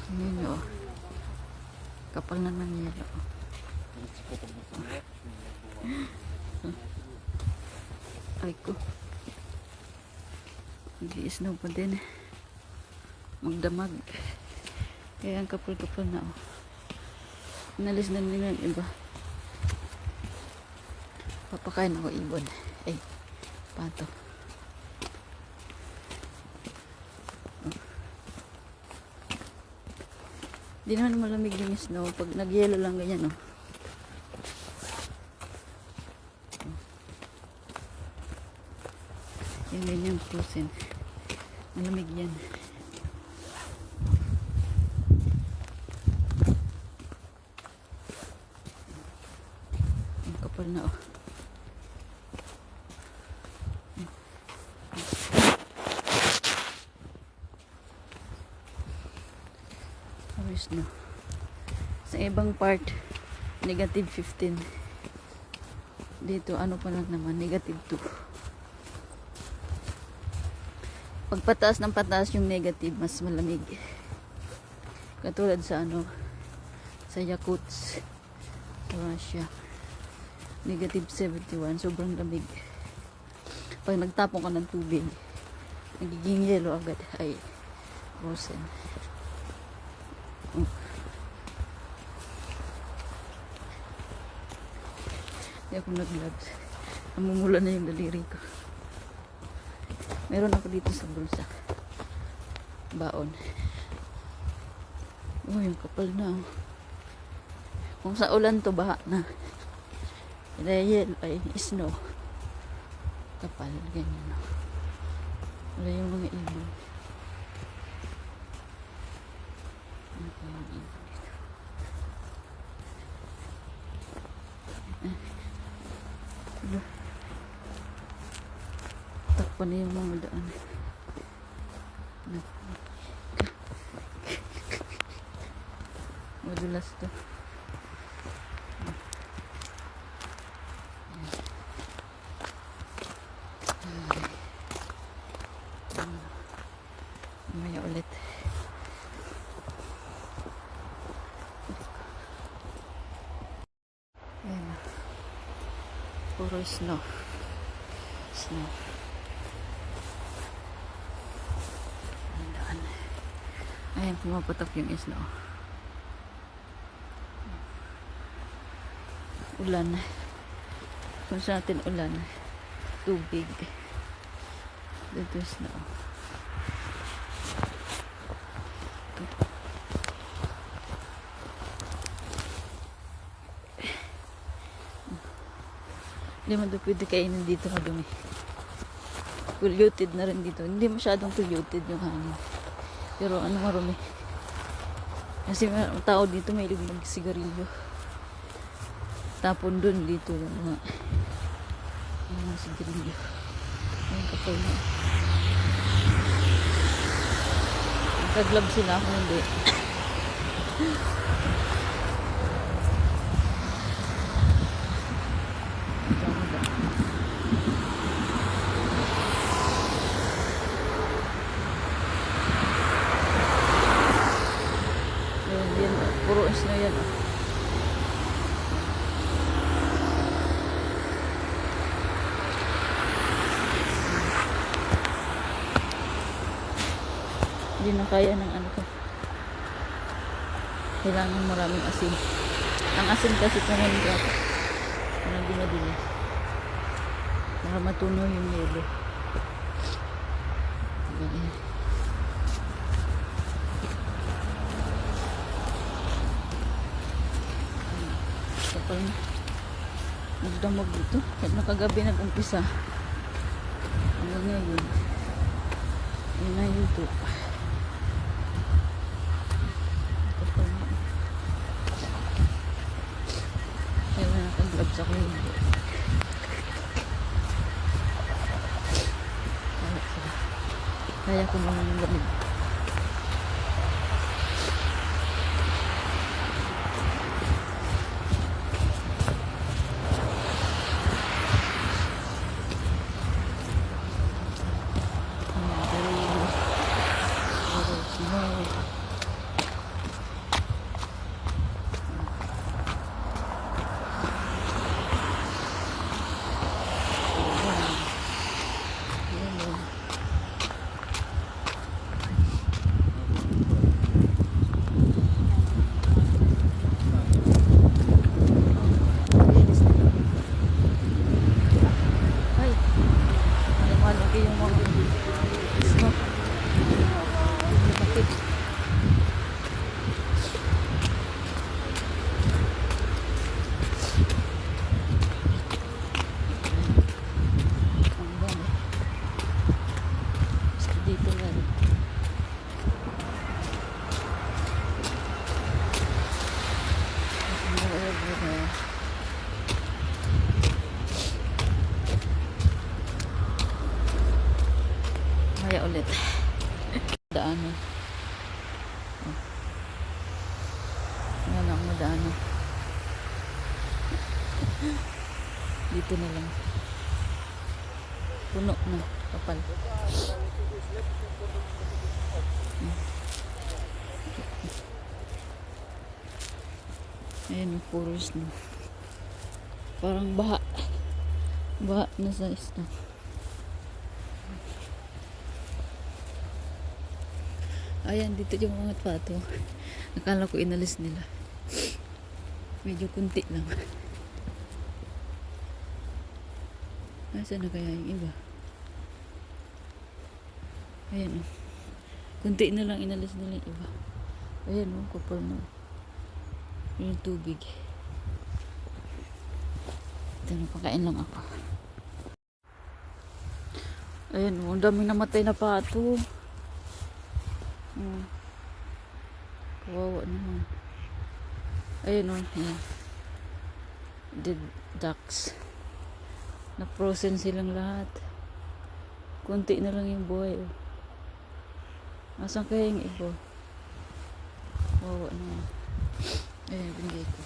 Yun o. Kapal na ng yelo. Ay ko. Nag-i-snow pa din. Magdamag. Kaya ang kapal-kapal na o. Inalis na nila yung iba. Papakain ako ibon. Ay, pato. Di naman malamig yung snow. Pag nag-yelo lang ganyan, no? Yan, ganyan, frozen. Malamig yan. Ang kapal na, oh. No. Sa ibang part negative 15, dito ano pa lang naman negative 2. Pag pataas ng pataas yung negative, mas malamig, katulad sa ano, sa Yakuts sa Russia, negative 71, sobrang lamig. Pag nagtapon ka ng tubig, nagiging yellow agad, ay frozen. Hindi ako nag-gloves. Namumula na yung daliri ko. Meron ako dito sa bulsa. Baon. Oh, yung kapal na. Kung sa ulan to, baha na. Dahil ay snow. Kapal, ganyan. Wala yung mga ibon. Takpan na yung mga daan. Madulas to. Mamaya ulit. Ayan. Puro snow. Snow. Ayan, pumapatok yung snow. Ulan. Kung saan natin ulan, tubig. Dito snow. Hindi mo doon pwede kainin dito madumi. Polluted na rin dito. Hindi masyadong polluted yung hangin. Pero ano marumi. Kasi mga tao dito may ilig mag-sigarilyo. Tapon dun dito yung mga sigarilyo. Ayun kapal na. Nagka-glove sila ako hindi. Puro snow yan. Hindi na kaya ng ano ko. Kailangan maraming asin. Ang asin kasi kunin ko. Parang dinadili. Para matunaw yung yelo. Ayan. Kapal na. Nagdamag dito. Kahit nakagabi nag-umpisa. Hanggang ngayon. Yun na YouTube. Kapal na. Kaya na nakag-gloves ako hindi. Kaya ko naman yung lamig. ano. Dito na lang. Puno na. Kapal. Ayan, puro snow. Parang baha. Baha na sa snow. Ayan, dito yung mga pato. Nakala ko inalis nila. Medyo kunti lang. Nasaan na kaya yung iba? Ayan, oh. Kunti na lang inalis nila yung iba. Ayan, oh, kapal na. Yung tubig. Ito, napakain lang ako. Ayan, oh, ang daming namatay na pato. Kawawa naman. Ayan, oh, ayan. Dead ducks. Na-frozen silang lahat. Kunti na lang yung buhay, oh. Asan kaya yung iba? Kawawa naman. Ayan, binigay ko.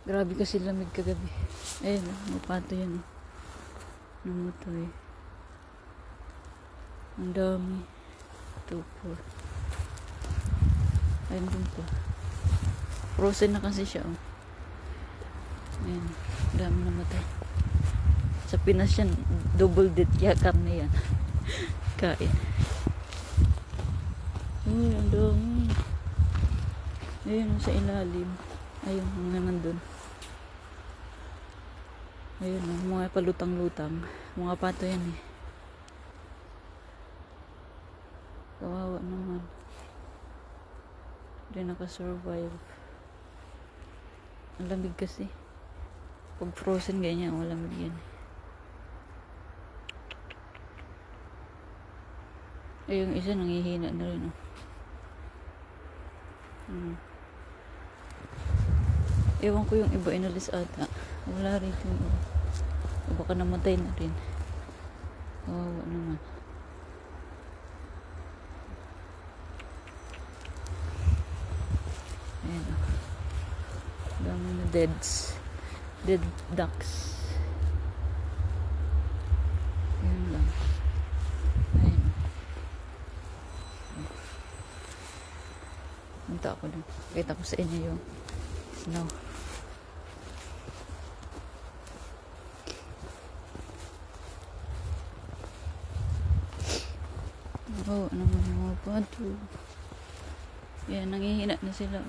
Grabe kasi lamig kagabi. Ayan, mapato yan. Namutoy. Ang dami. 2, 4. Ayan dun po. Frozen na kasi siya. Oh. Ayan, dami namatay. Sa Pinas yan, double dead kaya karne yan. Kain. Ang dami. Ayun, sa ilalim. Ayun, mga nandun. Ayun, mga palutang-lutang. Mga pato yan eh. Kawawa naman. Hindi nakasurvive. Ang lamig kasi. Pag frozen ganyan, malamig yan. Ay, yung isa nangihina na rin. Oh. Ewan ko yung iba inalis ata. Wala rin yung iba. O baka namatay na rin. Kawawa naman. Ayan o. Dami na deads. Dead ducks. Ayan lang. Ayan o. Punta ako dun. Kita ko sa inyo yung snow. Oo, naman yung mga pato. Yan, nangihina na sila.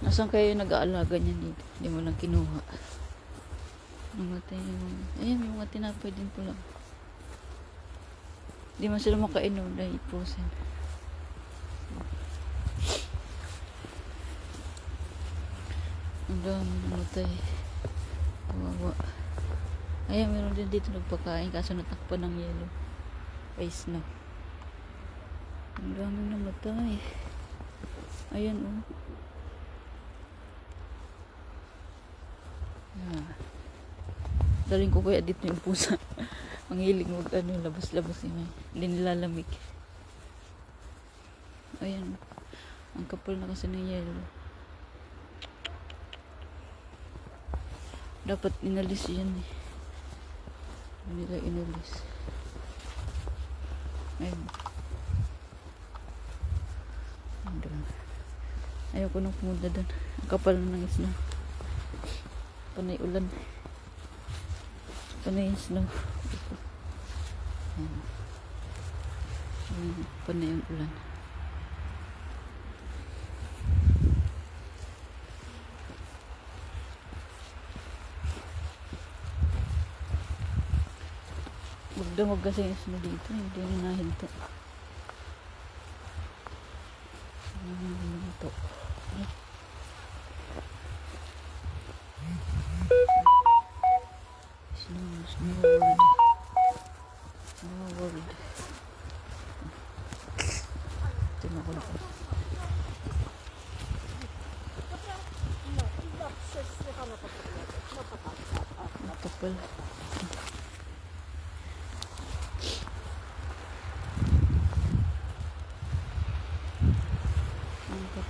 Nasaan kayo nag-aalaga niyan dito? Hindi mo lang kinuha. Namatay yung... Ayan, may mga tinapay din po lang. Hindi man sila makainom dahil frozen. Ang dami namatay. Kawawa. Ayan, meron din dito nagpakain kaso natakpan ng yelo. Ice na. Ang dami namatay. Ayan oh. Yeah. Daling ko kaya dito yung pusa. Ang hiling mag ano, labas-labas yun. Hindi nilalamig. Ayan. Ang kapal na kasi ng yelo. Dapat inalis yan eh. Hindi nila inalis. Ayun. Ayaw ko nang pumunta doon. Ang kapal na ng snow. Panay ulan. Panay snow. Ayan. Ayan. Panay ang ulan. Magdamag kasi yung snow dito. Hindi na nahinto. Ito. Snow world. Snow world. Ito na ko na. Ito pala.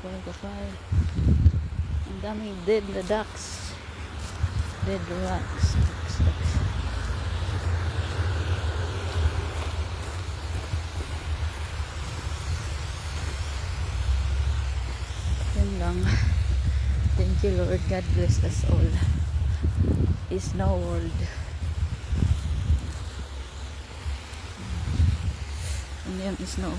Parang kapal. Ang daming dead na ducks. Dead rocks. Ducks. Yun lang. Thank you, Lord. God bless us all. Is no world. And yan is no.